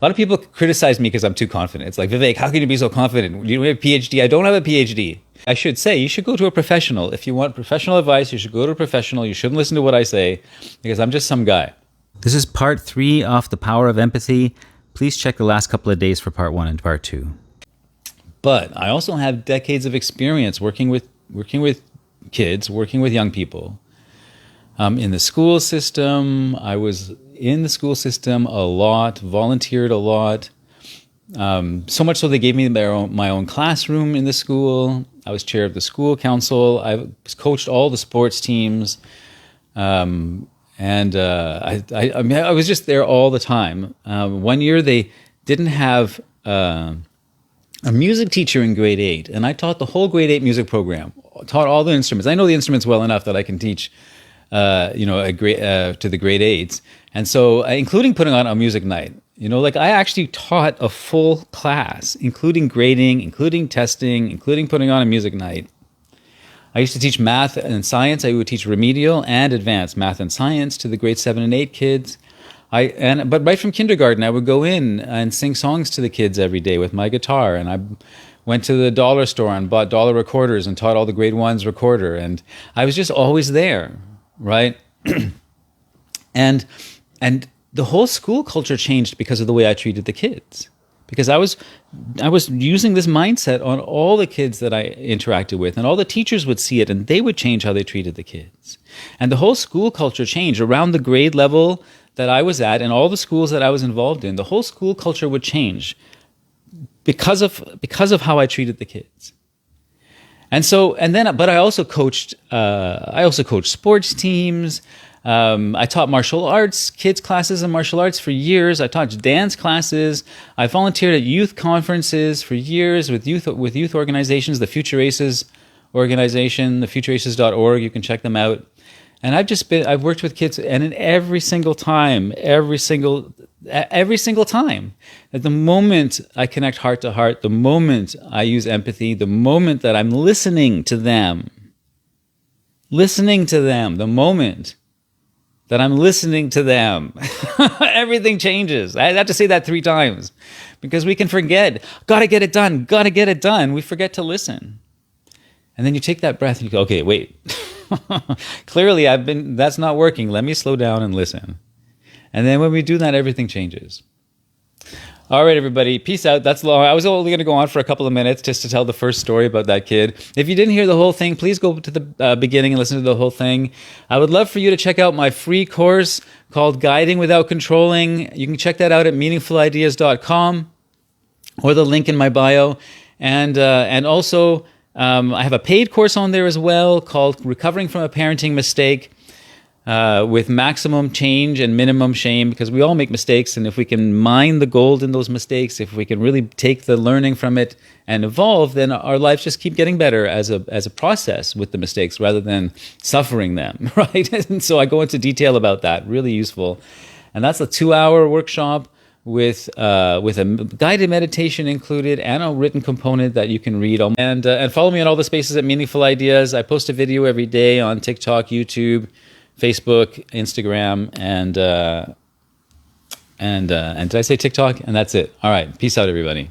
lot of people criticize me because I'm too confident. It's like, Vivek, how can you be so confident? You have a PhD. I don't have a PhD. I should say you should go to a professional. If you want professional advice, you should go to a professional. You shouldn't listen to what I say because I'm just some guy. This is part 3 of The Power of Empathy. Please check the last couple of days for part 1 and part 2. But I also have decades of experience working with kids, working with young people. In the school system, I was in the school system a lot, volunteered a lot. So much so they gave me my own classroom in the school. I was chair of the school council. I coached all the sports teams. I was just there all the time. One year they didn't have a music teacher in grade 8, and I taught the whole grade 8 music program. Taught all the instruments. I know the instruments well enough that I can teach, to the grade 8s, and so including putting on a music night. I actually taught a full class, including grading, including testing, including putting on a music night. I used to teach math and science. I would teach remedial and advanced math and science to the grade 7 and 8 kids. But right from kindergarten, I would go in and sing songs to the kids every day with my guitar. And I went to the dollar store and bought dollar recorders and taught all the grade 1s recorder. And I was just always there, right? and the whole school culture changed because of the way I treated the kids. Because I was using this mindset on all the kids that I interacted with, and all the teachers would see it, and they would change how they treated the kids. And the whole school culture changed around the grade level that I was at, and all the schools that I was involved in. The whole school culture would change because of how I treated the kids. But I also coached sports teams. I taught martial arts, kids classes in martial arts for years. I taught dance classes. I volunteered at youth conferences for years with youth organizations, the Future Aces organization, the futureaces.org. You can check them out. And I've worked with kids, and in every single time, at the moment I connect heart to heart, the moment I use empathy, the moment that I'm listening to them, the moment that I'm listening to them, everything changes. I have to say that 3 times because we can forget. Gotta get it done. We forget to listen. And then you take that breath and you go, okay, wait. Clearly that's not working. Let me slow down and listen. And then when we do that, everything changes. All right, everybody. Peace out. That's long. I was only going to go on for a couple of minutes just to tell the first story about that kid. If you didn't hear the whole thing, please go to the beginning and listen to the whole thing. I would love for you to check out my free course called Guiding Without Controlling. You can check that out at meaningfulideas.com or the link in my bio. And also, I have a paid course on there as well called Recovering from a Parenting Mistake. With maximum change and minimum shame, because we all make mistakes, and if we can mine the gold in those mistakes, if we can really take the learning from it and evolve, then our lives just keep getting better as a process with the mistakes rather than suffering them, right? And so I go into detail about that, really useful. And that's a 2-hour workshop with a guided meditation included and a written component that you can read. And follow me on all the spaces at Meaningful Ideas. I post a video every day on TikTok, YouTube, Facebook, Instagram, and did I say TikTok? And that's it. All right. Peace out, everybody.